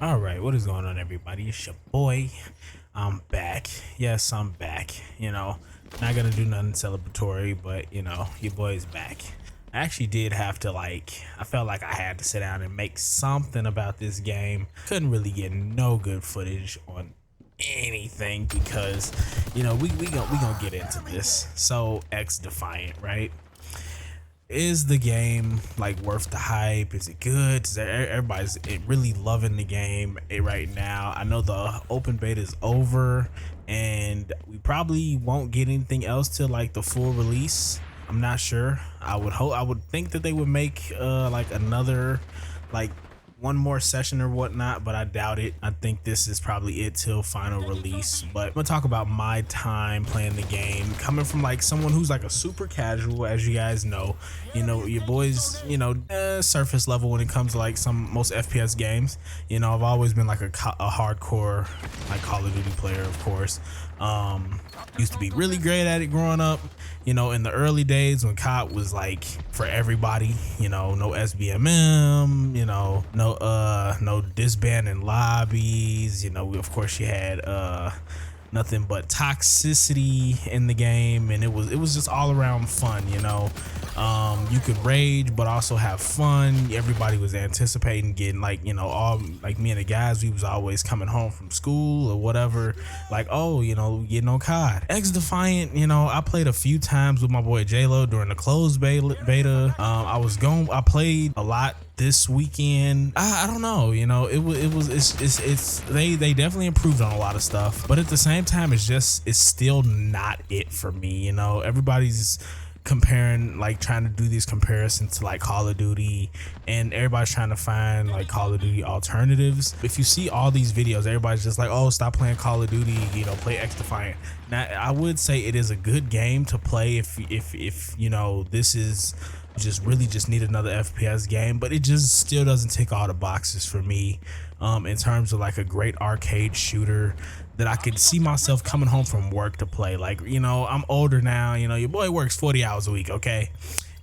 All right, what is going on, everybody? It's your boy. I'm back. Yes, I'm back. Not gonna do nothing celebratory, but your boy's back. I actually did have to I felt like I had to sit down and make something about this game. Couldn't really get no good footage on anything because we gonna get into this. So Xdefiant, right? Is the game like worth the hype? Is it good? Everybody's really loving the game right now. I know the open beta is over and we probably won't get anything else till like the full release. I'm not sure. I would think that they would make like another like one more session or whatnot, but I doubt it. I think this is probably it till final release. But I'm gonna talk about my time playing the game, coming from like someone who's like a super casual, as you guys know. Your boys, surface level when it comes to like most FPS games. I've always been like a hardcore like Call of Duty player, of course. Used to be really great at it growing up. In the early days when COD was like for everybody, no SBMM, no disbanding lobbies, of course you had nothing but toxicity in the game, and it was just all around fun. You could rage but also have fun. Everybody was anticipating getting all like me and the guys, we was always coming home from school or whatever, like, oh, getting on COD. Xdefiant, I played a few times with my boy J-Lo during the closed beta. I played a lot this weekend. I don't know, they definitely improved on a lot of stuff, but at the same time it's still not it for me. Everybody's comparing, like trying to do these comparisons to like Call of Duty, and everybody's trying to find like Call of Duty alternatives. If you see all these videos, everybody's just like, oh, stop playing Call of Duty, play Xdefiant. Now I would say it is a good game to play if this is just need another FPS game, but it just still doesn't tick all the boxes for me in terms of like a great arcade shooter that I could see myself coming home from work to play. Like, I'm older now, your boy works 40 hours a week, okay?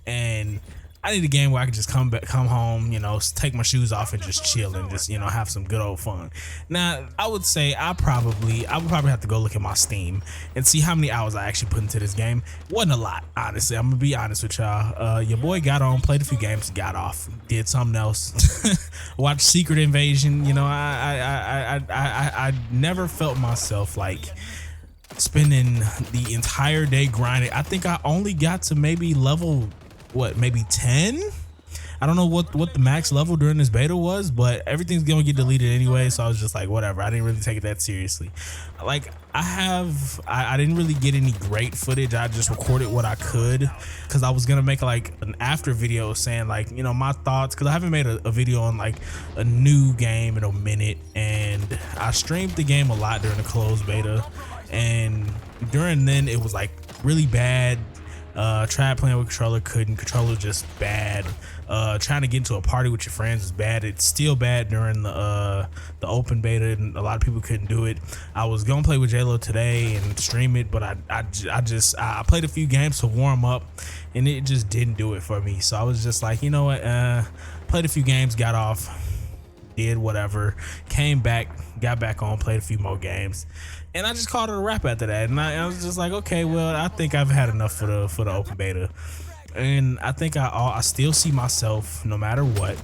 And I need a game where I can just come home, take my shoes off and just chill and just, have some good old fun. Now, I would say I would probably have to go look at my Steam and see how many hours I actually put into this game. Wasn't a lot, honestly. I'm gonna be honest with y'all. Your boy got on, played a few games, got off, did something else. Watched Secret Invasion. I never felt myself like spending the entire day grinding. I think I only got to maybe level maybe 10. I don't know what the max level during this beta was, but everything's gonna get deleted anyway, so I was just like, whatever. I didn't really take it that seriously. Like I didn't really get any great footage. I just recorded what I could because I was gonna make like an after video saying like, my thoughts, because I haven't made a video on like a new game in a minute, and I streamed the game a lot during the closed beta, and during then it was like really bad. Tried playing with controller, couldn't. Controller just bad. Trying to get into a party with your friends is bad. It's still bad during the open beta, and a lot of people couldn't do it. I was gonna play with J-Lo today and stream it, but I played a few games to warm up, and it just didn't do it for me. So I was just like, you know what? Played a few games, got off, did whatever, came back, got back on, played a few more games, and I just called it a wrap after that. And I was just like, okay, well, I think I've had enough for the open beta, and I think I still see myself, no matter what,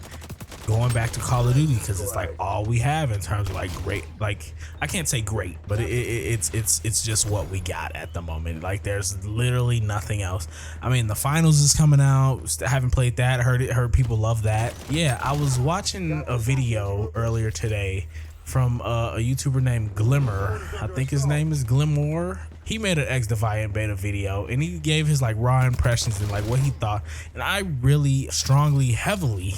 going back to Call of Duty, because it's like all we have in terms of like great, like I can't say great, but it's just what we got at the moment. Like there's literally nothing else. I mean, the finals is coming out. Haven't played that. Heard people love that. Yeah, I was watching a video earlier today from a YouTuber named Glimmer. I think his name is Glimmer. He made an Xdefiant beta video, and he gave his like raw impressions and like what he thought, and I really strongly, heavily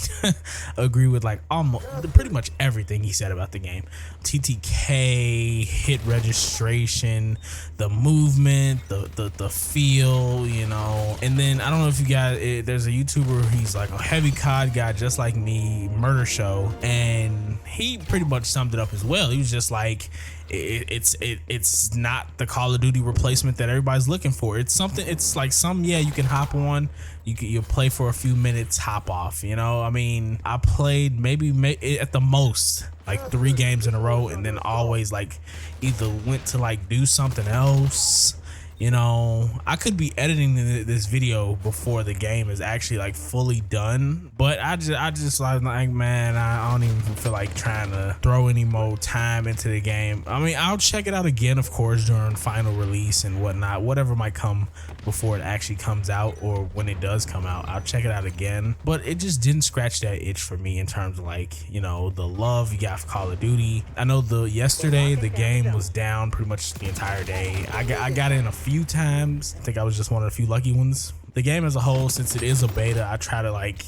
agree with like almost pretty much everything he said about the game. TTK, hit registration, the movement, the feel, and then I don't know if you guys, there's a YouTuber, he's like a heavy COD guy just like me, Murder Show, and he pretty much summed it up as well. He was just like, it's not the Call of Duty Duty replacement that everybody's looking for. It's something, it's like yeah, you can hop on, you'll play for a few minutes, hop off, you know. I mean, I played maybe at the most like 3 games in a row, and then always like either went to like do something else. You know, I could be editing this video before the game is actually like fully done, but I just like, man, I don't even feel like trying to throw any more time into the game. I mean, I'll check it out again, of course, during final release and whatnot, whatever might come before it actually comes out, or when it does come out, I'll check it out again. But it just didn't scratch that itch for me in terms of like, you know, the love you got for Call of Duty. I know yesterday the game was down pretty much the entire day. I got in a few times. I think I was just one of the few lucky ones. The game as a whole, since it is a beta, I try to like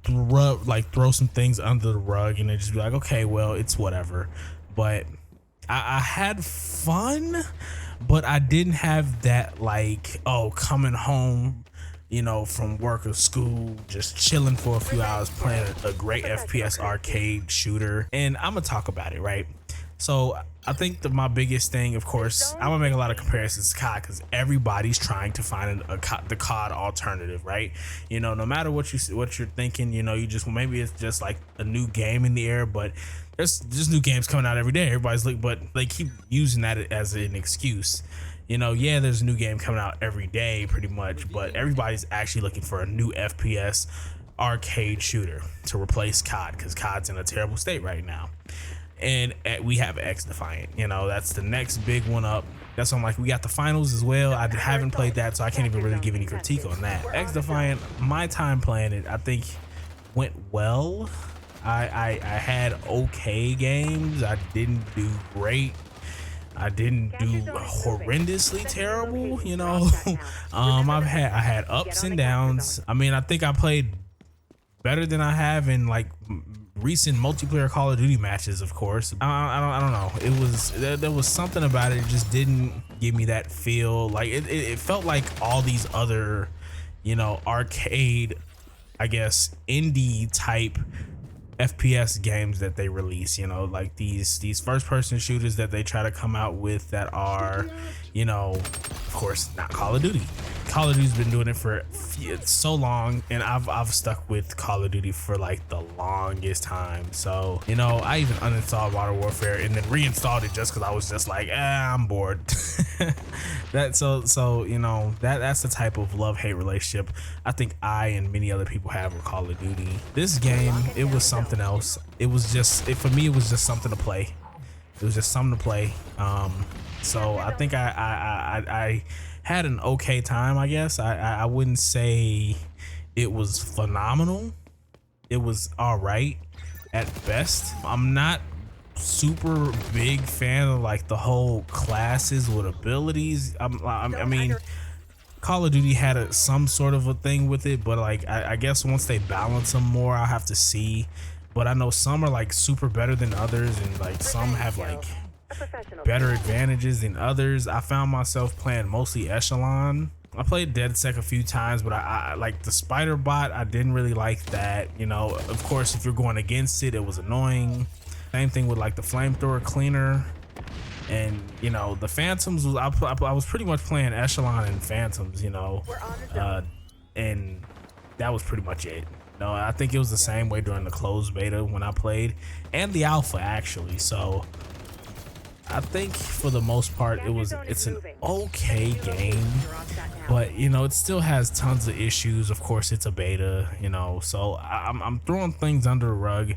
throw some things under the rug and then just be like, okay, well, it's whatever. But I had fun, but I didn't have that like, oh, coming home, you know, from work or school, just chilling for a few hours playing a great FPS arcade shooter. And I'm gonna talk about it, right? So I think my biggest thing, of course, I'm gonna make a lot of comparisons to COD because everybody's trying to find the COD alternative, right? You know, no matter what you're thinking, you know, maybe it's just like a new game in the air, but there's just new games coming out every day. Everybody's like, but they keep using that as an excuse. You know, yeah, there's a new game coming out every day pretty much, but everybody's actually looking for a new FPS arcade shooter to replace COD because COD's in a terrible state right now. And we have Xdefiant, you know, that's the next big one up. That's why I'm like, we got the finals as well. I haven't played that, so I can't even really give any critique on that. Xdefiant, my time playing it, I think went well. I had okay games. I didn't do great. I didn't do horrendously terrible, you know. I had ups and downs. I mean, I think I played better than I have in like recent multiplayer Call of Duty matches, of course. I don't know. It was there was something about it. It just didn't give me that feel. Like it felt like all these other, you know, arcade, I guess, indie type FPS games that they release, you know, like these first person shooters that they try to come out with that are, you know, of course, not Call of Duty. Call of Duty's been doing it for so long, and I've stuck with Call of Duty for like the longest time. So, you know, I even uninstalled Modern Warfare and then reinstalled it just because I was just like, I'm bored. So you know, that's the type of love-hate relationship I think I and many other people have with Call of Duty. This game, it was something else. It was just, for me, it was just something to play. It was just something to play. So I think I had an okay time, I guess. I wouldn't say it was phenomenal. It was all right at best. I'm not super big fan of like the whole classes with abilities. I mean, Call of Duty had some sort of a thing with it, but like I guess once they balance them more, I'll have to see. But I know some are like super better than others, and like some have like better advantages than others. I found myself playing mostly Echelon. I played DedSec a few times, but I like the spider bot. I didn't really like that. You know, of course, if you're going against it, it was annoying. Same thing with like the flamethrower cleaner, and you know the Phantoms. I was pretty much playing Echelon and Phantoms. You know, and that was pretty much it. No, I think it was the same way during the closed beta when I played, and the alpha actually. So I think for the most part it's an okay game, but you know, it still has tons of issues. Of course, it's a beta, you know, so I'm throwing things under the rug.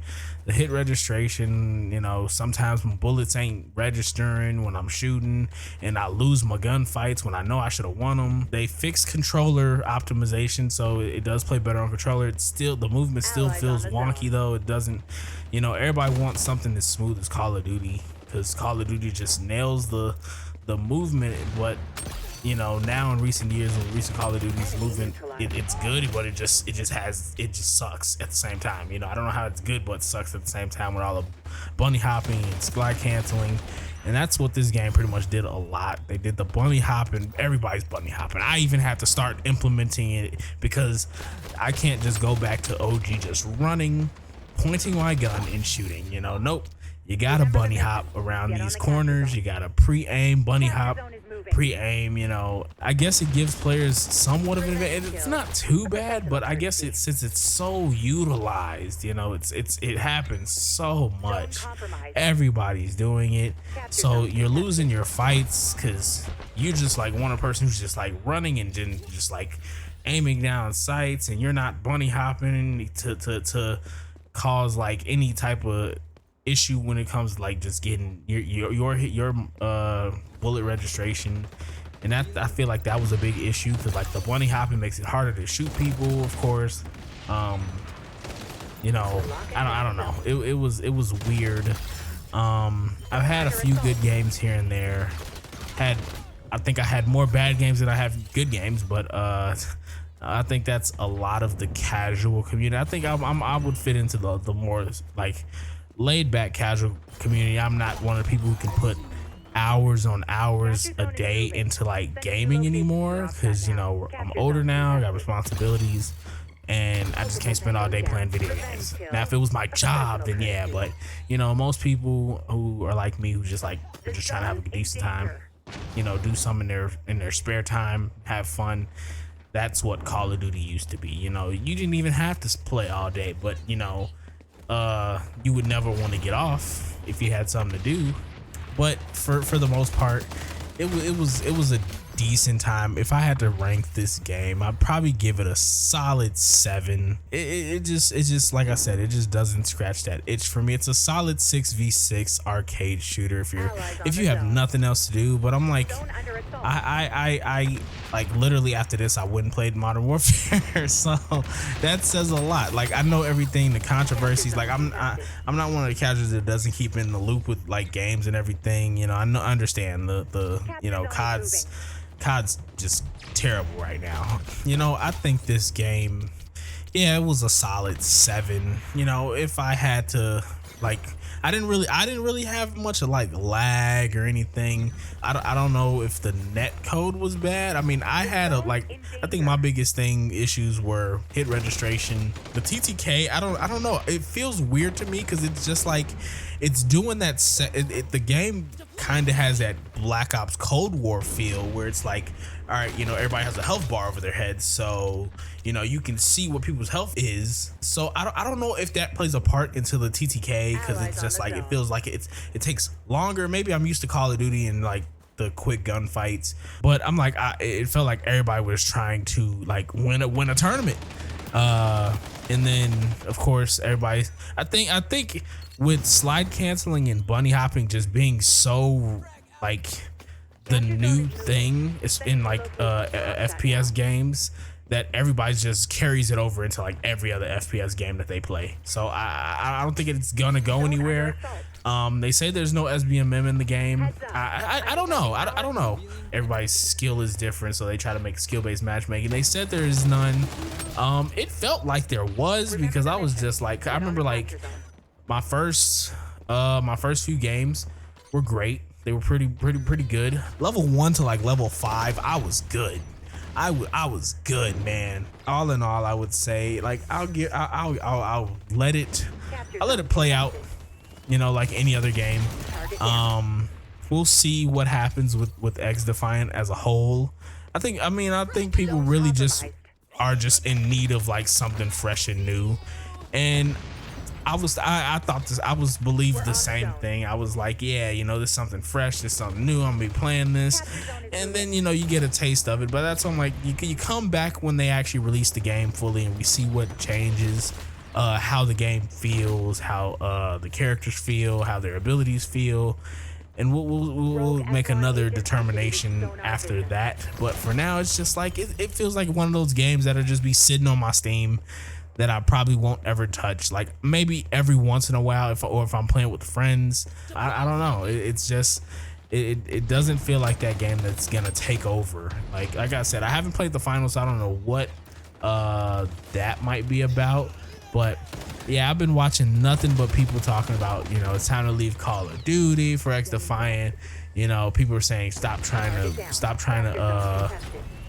The hit registration, you know, sometimes my bullets ain't registering when I'm shooting, and I lose my gunfights when I know I should have won them. They fixed controller optimization, so it does play better on controller. It's still, the movement still feels wonky though. It doesn't, you know, everybody wants something as smooth as Call of Duty, because Call of Duty just nails the movement. But you know, now in recent years, with recent Call of Duty's movement, it's good, but it just sucks at the same time. You know, I don't know how it's good, but it sucks at the same time with all the bunny hopping and glide canceling. And that's what this game pretty much did a lot. They did the bunny hopping. Everybody's bunny hopping. I even had to start implementing it because I can't just go back to OG just running, pointing my gun and shooting. You know, nope. you gotta bunny hop around these corners. You gotta pre-aim, bunny hop, pre-aim. You know, I guess it gives players somewhat of an advantage. It's not too bad, but I guess since it's so utilized, you know, it happens so much. Everybody's doing it, so you're losing your fights because you just like one person who's just like running and just like aiming down sights, and you're not bunny hopping to cause like any type of issue when it comes to like just getting your bullet registration. And that, I feel like that was a big issue because like the bunny hopping makes it harder to shoot people, of course. You know, I don't know, it was weird. I've had a few good games here and there. I think I had more bad games than I have good games, but I think that's a lot of the casual community. I think I would fit into the more like laid back casual community. I'm not one of the people who can put hours on hours a day into like gaming anymore because, you know, I'm older now, I got responsibilities, and I just can't spend all day playing video games. Now, if it was my job, then yeah, but you know, most people who are like me, who just like, they're just trying to have a decent time, you know, do something in their spare time, have fun. That's what Call of Duty used to be. You know, you didn't even have to play all day, but you know, you would never want to get off if you had something to do. But for the most part, it was a decent time. If I had to rank this game, I'd probably give it a solid 7. It just like I said, it just doesn't scratch that itch for me. It's a solid 6v6 arcade shooter if you have nothing else to do. But I'm like, I like literally after this I wouldn't play Modern Warfare. So that says a lot. Like, I know everything, the controversies. Like, I'm not one of the casuals that doesn't keep in the loop with like games and everything. You know, I understand the you know, COD's just terrible right now. You know, I think this game, yeah, it was a solid 7. You know, if I had to, like, I didn't really have much of like lag or anything. I don't know if the net code was bad. I mean, I had I think my biggest issues were hit registration. The TTK, I don't know. It feels weird to me because it's just like, it's doing that the game kind of has that Black Ops Cold War feel where it's like, all right, you know, everybody has a health bar over their heads, so you know, you can see what people's health is. So I don't know if that plays a part into the TTK because it's just like, it feels like it takes longer. Maybe I'm used to Call of Duty and like the quick gunfights, but I'm like, it felt like everybody was trying to like win a tournament. And then of course everybody, I think with slide canceling and bunny hopping just being so like the new thing is in like FPS games, that everybody just carries it over into like every other FPS game that they play. So I don't think it's gonna go anywhere. They say there's no SBMM in the game. I don't know. I don't know. Everybody's skill is different, so they try to make skill-based matchmaking. They said there is none. It felt like there was, because I was just like, I remember like my first few games were great. They were pretty good. Level 1 to like level 5, I was good. I was good, man. All in all, I would say, like, I'll let it play out, you know, like any other game. We'll see what happens with Xdefiant as a whole. I think people really just are just in need of like something fresh and new. And I believed the same thing. I was like, yeah, you know, there's something fresh, there's something new, I'm gonna be playing this. And then, you know, you get a taste of it. But that's when, like, you come back when they actually release the game fully and we see what changes, how the game feels, how the characters feel, how their abilities feel. And we'll make another determination after that. But for now, it's just like, it feels like one of those games that'll just be sitting on my Steam that I probably won't ever touch. Like maybe every once in a while, if I'm playing with friends. I don't know. It's just, it doesn't feel like that game that's gonna take over. Like I said, I haven't played the finals, so I don't know what that might be about. But yeah, I've been watching nothing but people talking about, you know, it's time to leave Call of Duty for Xdefiant. You know, people are saying stop trying to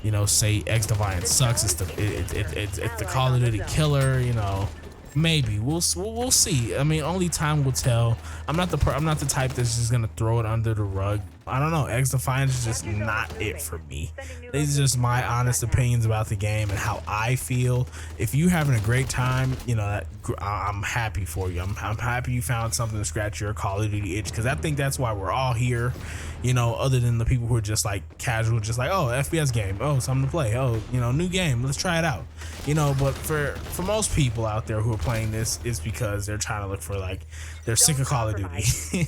you know, say Xdefiant sucks. It's the Call of Duty killer. You know, Maybe we'll see. I mean, only time will tell. I'm not the type that's just gonna throw it under the rug. I don't know. Xdefiant is just not it for me. These are just my honest opinions about the game and how I feel. If you having a great time, you know, I'm happy for you. I'm happy you found something to scratch your Call of Duty itch, because I think that's why we're all here. You know, other than the people who are just like casual, just like, oh, FPS game, oh, something to play, oh, you know, new game, let's try it out. You know, but for most people out there who are playing this, it's because they're trying to look for, like, they're sick of Call of Duty.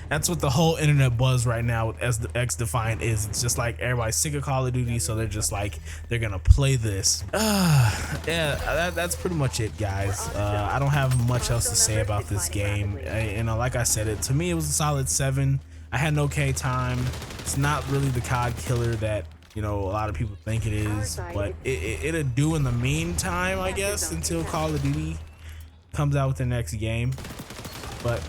That's what the whole internet buzz right now with Xdefiant is. It's just like everybody's sick of Call of Duty, so they're just like, they're gonna play this. Yeah, that's pretty much it, guys. I don't have much else to say about this game. You know, like I said, to me it was a solid 7. I had an okay time. It's not really the COD killer that, you know, a lot of people think it is, but it'll do in the meantime, I guess, until Call of Duty comes out with the next game. But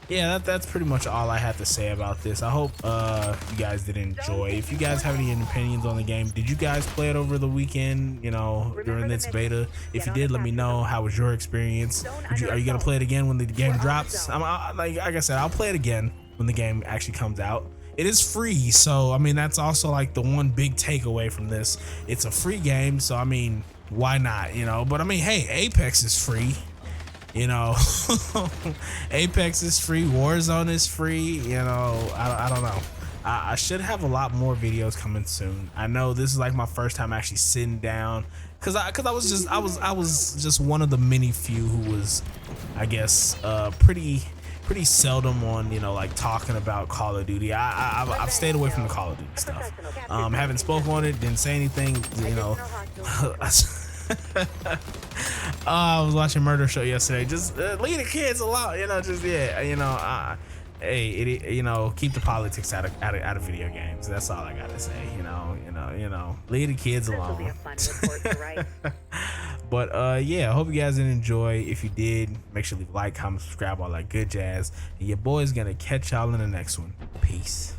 yeah, that's pretty much all I have to say about this. I hope you guys did enjoy. If you guys have any opinions on the game, did you guys play it over the weekend, you know, during this beta? If you did, let me know. How was your experience? Are you gonna play it again when the game drops? Like I said, I'll play it again when the game actually comes out. It is free, so I mean, that's also like the one big takeaway from this. It's a free game, so I mean, why not, you know? But I mean, hey, Apex is free, you know. Apex is free, Warzone is free, you know. I don't know. I should have a lot more videos coming soon. I know this is like my first time actually sitting down, cause I was just one of the many few who was, I guess, pretty seldom on, you know, like talking about Call of Duty. I've stayed away from the Call of Duty stuff. Haven't spoken on it, didn't say anything, you know. I was watching Murder Show yesterday. Just leave the kids alone, you know. Just you know. Hey, you know, keep the politics out of video games. That's all I gotta say. You know, leave the kids alone. But yeah, I hope you guys did enjoy. If you did, make sure to leave a like, comment, subscribe, all that good jazz. And your boy's gonna catch y'all in the next one. Peace.